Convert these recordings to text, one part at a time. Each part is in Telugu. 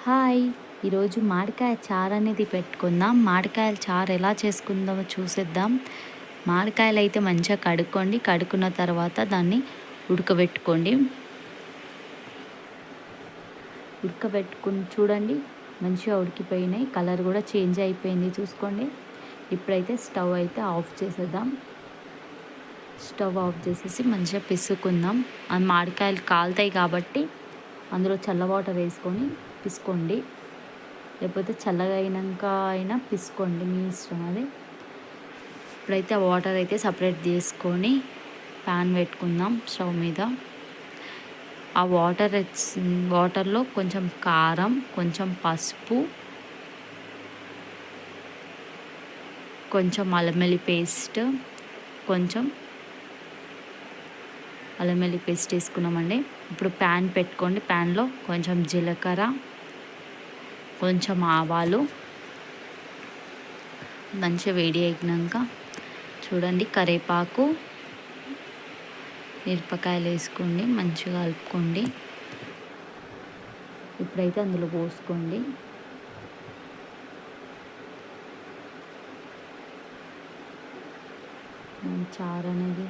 హాయ్! ఈరోజు మామిడికాయ చారు అనేది పెట్టుకుందాం. మామిడికాయల చారు ఎలా చేసుకుందామో చూసేద్దాం. మామిడికాయలు అయితే మంచిగా కడుక్కోండి. కడుక్కున్న తర్వాత దాన్ని ఉడకబెట్టుకోండి. ఉడకబెట్టుకుని చూడండి, మంచిగా ఉడికిపోయినాయి. కలర్ కూడా చేంజ్ అయిపోయింది చూసుకోండి. ఇప్పుడైతే స్టవ్ అయితే ఆఫ్ చేసేద్దాం. స్టవ్ ఆఫ్ చేసేసి మంచిగా పిసుకుందాం. ఆ మామిడికాయలు కాలుతాయి కాబట్టి అందులో చల్ల వాటర్ వేసుకొని పిసుకోండి. లేకపోతే చల్లగా అయినాక అయినా పిసుకోండి, మీ ఇష్టం అది. ఇప్పుడైతే ఆ వాటర్ అయితే సపరేట్ చేసుకొని ప్యాన్ పెట్టుకుందాం స్టవ్ మీద. ఆ వాటర్లో కొంచెం కారం, కొంచెం పసుపు, కొంచెం అల్లం వెల్లుల్లి పేస్ట్, కొంచెం అల్లం వెల్లుల్లి పేస్ట్ వేసుకున్నామండి. ఇప్పుడు ప్యాన్ పెట్టుకోండి. ప్యాన్లో కొంచెం జీలకర్ర, కొంచెం ఆవాలు మంచిగా వేడి అయినాక చూడండి, కరివేపాకు, మిరపకాయలు వేసుకోండి, మంచిగా కలుపుకోండి. ఇప్పుడైతే అందులో పోసుకోండి. చారు అనేది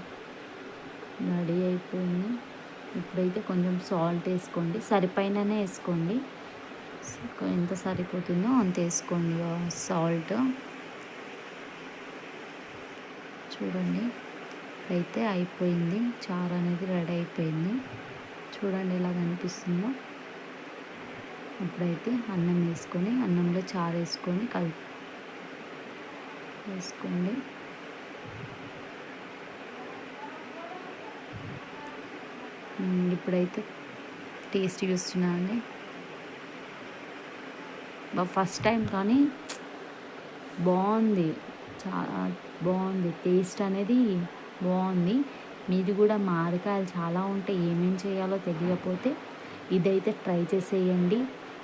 రెడీ అయిపోయింది. ఇప్పుడైతే కొంచెం సాల్ట్ వేసుకోండి, సరిపైననే వేసుకోండి. ఎంత సరిపోతుందో అంత వేసుకోండి సాల్ట్. చూడండి, అయితే అయిపోయింది. చారు అనేది రెడీ అయిపోయింది. చూడండి ఎలా కనిపిస్తుందో. ఇప్పుడైతే అన్నం వేసుకొని, అన్నంలో చారు వేసుకొని వేసుకోండి. ఇప్పుడైతే టేస్ట్ చూస్తున్నా అండి. ఫస్ట్ టైం కానీ బాగుంది, చాలా బాగుంది. టేస్ట్ అనేది బాగుంది. మీరు కూడా మామిడికాయలు చాలా ఉంటాయి, ఏమేమి చేయాలో తెలియకపోతే ఇదైతే ట్రై చేసేయండి.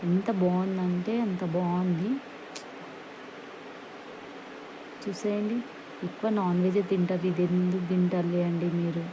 ఎంత బాగుందంటే అంత బాగుంది. చూసేయండి, ఎక్కువ నాన్ వెజ్ తింటారు, ఇది ఎందుకు తింటారులే అండి మీరు.